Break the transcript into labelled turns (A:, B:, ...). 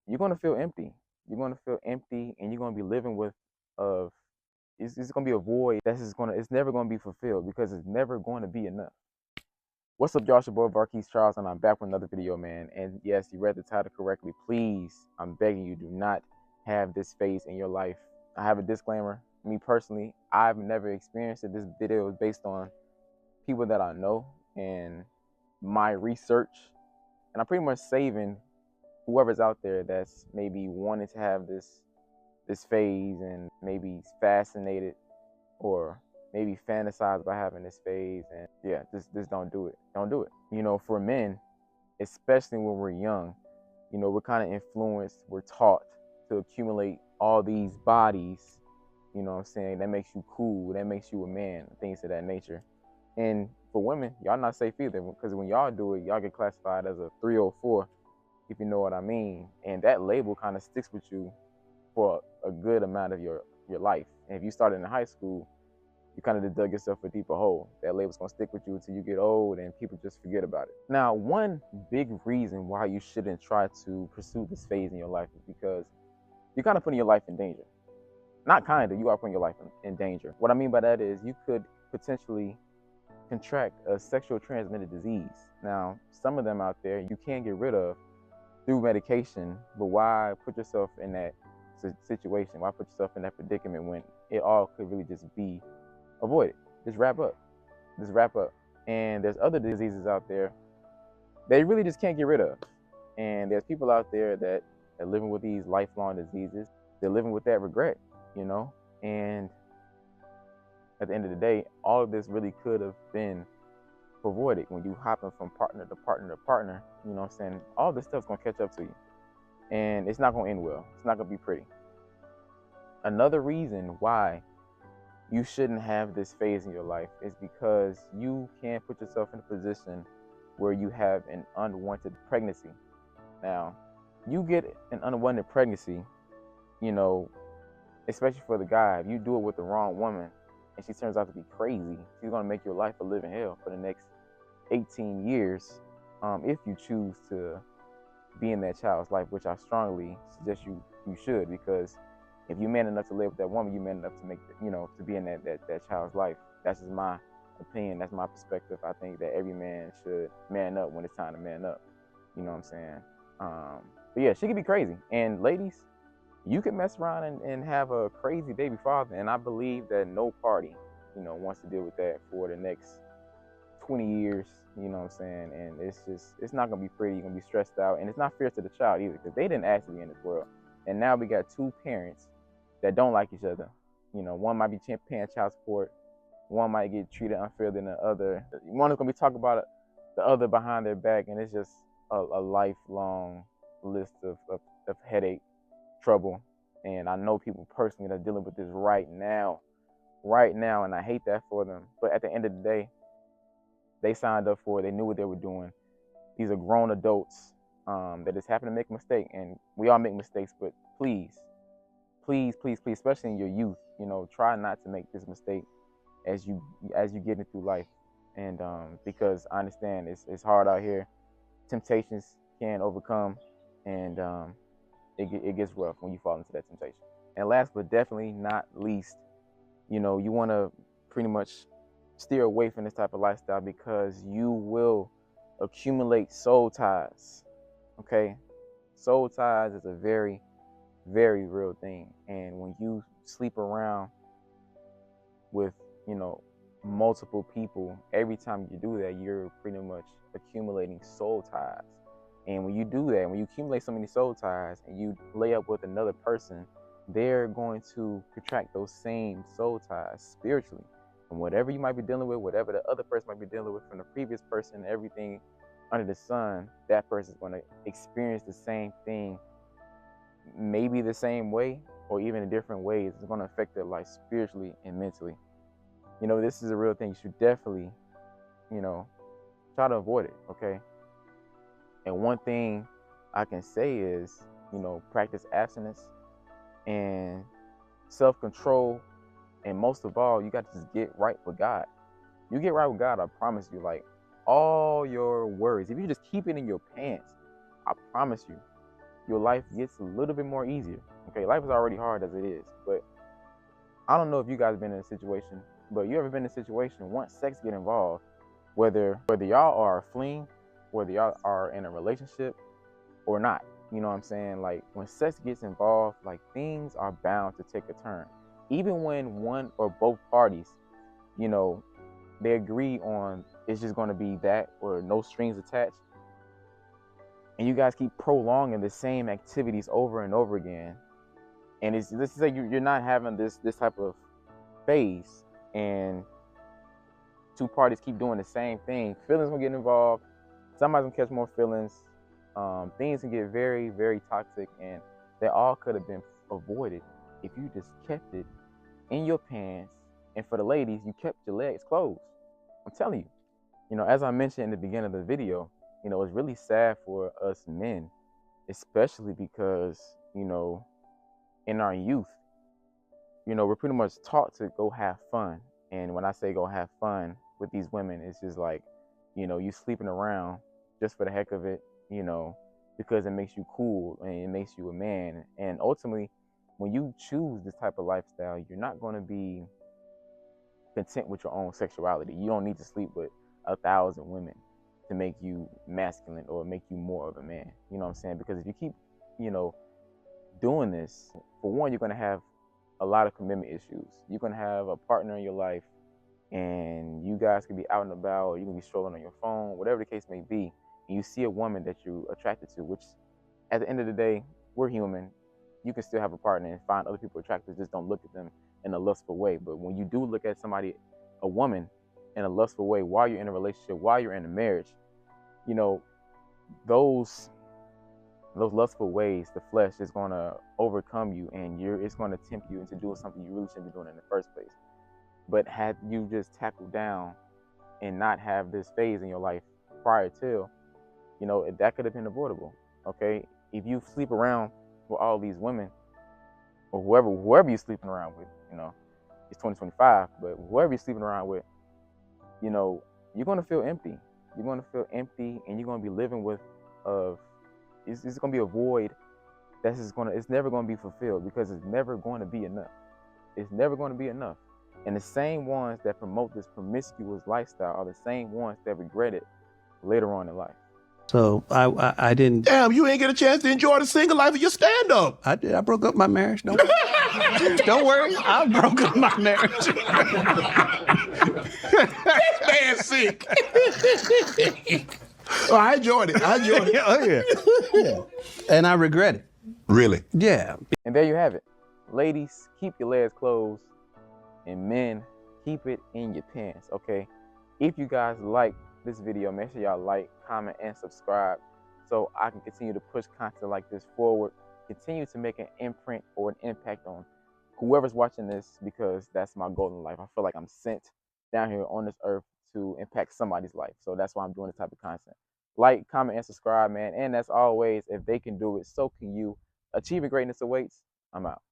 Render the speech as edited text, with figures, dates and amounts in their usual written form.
A: you're gonna feel empty. You're gonna feel empty, and you're gonna be living with of it's gonna be a void that's just gonna it's never gonna be fulfilled because it's never going to be enough. What's up, y'all? It's your boy Varkees Charles, and I'm back with another video, man. And yes, you read the title correctly. Please, I'm begging you, do not have this phase in your life. I have a disclaimer. Me personally, I've never experienced it. This video is based on people that I know and my research, and I'm pretty much saving whoever's out there that's maybe wanting to have this phase and maybe fascinated or maybe fantasize about having this phase. And yeah, just don't do it. Don't do it. For men, especially when we're young, we're kind of influenced, we're taught to accumulate all these bodies, what I'm saying, that makes you cool, that makes you a man, things of that nature. And for women, y'all not safe either, because when y'all do it, y'all get classified as a 304, if you know what I mean. And that label kind of sticks with you for a good amount of your life. And if you started in high school, you kind of just dug yourself a deeper hole. That label's gonna stick with you until you get old and people just forget about it. Now, one big reason why you shouldn't try to pursue this phase in your life is because you're kind of putting your life in danger. Not kind of, you are putting your life in danger. What I mean by that is you could potentially contract a sexual transmitted disease. Now, some of them out there you can get rid of through medication, but why put yourself in that situation? Why put yourself in that predicament when it all could really just be avoided? Just wrap up. Just wrap up. And there's other diseases out there that you really just can't get rid of. And there's people out there that are living with these lifelong diseases. They're living with that regret, and at the end of the day, all of this really could have been avoided when you hopping from partner to partner to partner. You know what I'm saying? All this stuff's gonna catch up to you, and it's not gonna end well. It's not gonna be pretty. Another reason why you shouldn't have this phase in your life is because you can put yourself in a position where you have an unwanted pregnancy. Now, you get an unwanted pregnancy, especially for the guy, if you do it with the wrong woman and she turns out to be crazy, she's going to make your life a living hell for the next 18 years, if you choose to be in that child's life, which I strongly suggest you should, because if you're man enough to live with that woman, you're man enough to make, to be in that child's life. That's just my opinion. That's my perspective. I think that every man should man up when it's time to man up. You know what I'm saying? But yeah, she could be crazy. And ladies, you can mess around and have a crazy baby father. And I believe that no party, wants to deal with that for the next 20 years. You know what I'm saying? And it's not going to be pretty. You're going to be stressed out. And it's not fair to the child either, because they didn't ask to be in this world. And now we got two parents that don't like each other. One might be paying child support. One might get treated unfair than the other. One is going to be talking about the other behind their back. And it's just a lifelong list of headache, trouble. And I know people personally that are dealing with this right now. And I hate that for them. But at the end of the day, they signed up for it. They knew what they were doing. These are grown adults that just happen to make a mistake. And we all make mistakes, but please, especially in your youth, try not to make this mistake as you get into life. And because I understand it's hard out here. Temptations can overcome, and it gets rough when you fall into that temptation. And last but definitely not least, you want to pretty much steer away from this type of lifestyle, because you will accumulate soul ties. Okay? Soul ties is a very, very real thing. And when you sleep around with, multiple people, every time you do that, you're pretty much accumulating soul ties. And when you do that, when you accumulate so many soul ties and you lay up with another person, they're going to contract those same soul ties spiritually. And whatever you might be dealing with, whatever the other person might be dealing with from the previous person, everything under the sun, that person is going to experience the same thing, maybe the same way or even in different ways. It's going to affect their life spiritually and mentally. This is a real thing. You should definitely, try to avoid it, okay? And one thing I can say is, practice abstinence and self-control. And most of all, you got to just get right with God. You get right with God, I promise you, all your worries, if you just keep it in your pants, I promise you, your life gets a little bit more easier. Okay, life is already hard as it is, but I don't know if you guys been in a situation, but you ever been in a situation once sex get involved, whether y'all are fleeing, whether y'all are in a relationship or not. You know what I'm saying? Like when sex gets involved, like things are bound to take a turn. Even when one or both parties, you know, they agree on it's just going to be that or no strings attached, and you guys keep prolonging the same activities over and over again, and it's this is like you're not having this type of phase, and two parties keep doing the same thing, feelings will get involved, somebody's gonna catch more feelings, things can get very, very toxic, and they all could have been avoided if you just kept it in your pants. And for the ladies, you kept your legs closed. I'm telling you, as I mentioned in the beginning of the video, it's really sad for us men, especially because, in our youth, we're pretty much taught to go have fun. And when I say go have fun with these women, it's just like, you sleeping around just for the heck of it, because it makes you cool and it makes you a man. And ultimately, when you choose this type of lifestyle, you're not going to be content with your own sexuality. You don't need to sleep with 1,000 women to make you masculine or make you more of a man. You know what I'm saying? Because if you keep, doing this, for one, you're going to have a lot of commitment issues. You're going to have a partner in your life, and you guys can be out and about, or you can be strolling on your phone, whatever the case may be, and you see a woman that you're attracted to, which at the end of the day, we're human. You can still have a partner and find other people attractive, just don't look at them in a lustful way. But when you do look at somebody, a woman, in a lustful way while you're in a relationship, while you're in a marriage, those lustful ways, the flesh is going to overcome you, and it's going to tempt you into doing something you really shouldn't be doing in the first place. But had you just tackled down and not have this phase in your life prior to, that could have been avoidable. Okay, if you sleep around with all these women, or whoever you're sleeping around with, it's 2025, but whoever you're sleeping around with, you're going to feel empty. You're going to feel empty, and you're going to be living with it's going to be a void it's never going to be fulfilled, because it's never going to be enough. It's never going to be enough. And the same ones that promote this promiscuous lifestyle are the same ones that regret it later on in life.
B: So I didn't.
C: Damn, you ain't get a chance to enjoy the single life of your stand-up.
B: I did. I broke up my marriage. Don't worry. I broke up my marriage.
C: This man's sick. Oh, I enjoyed it.
B: Oh, yeah. And I regret it.
C: Really?
B: Yeah.
A: And there you have it. Ladies, keep your legs closed. And men, keep it in your pants, okay? If you guys like this video, make sure y'all like, comment, and subscribe so I can continue to push content like this forward, continue to make an imprint or an impact on whoever's watching this, because that's my goal in life. I feel like I'm sent down here on this earth to impact somebody's life. So that's why I'm doing this type of content. Like, comment, and subscribe, man. And as always, if they can do it, so can you. Achieving greatness awaits. I'm out.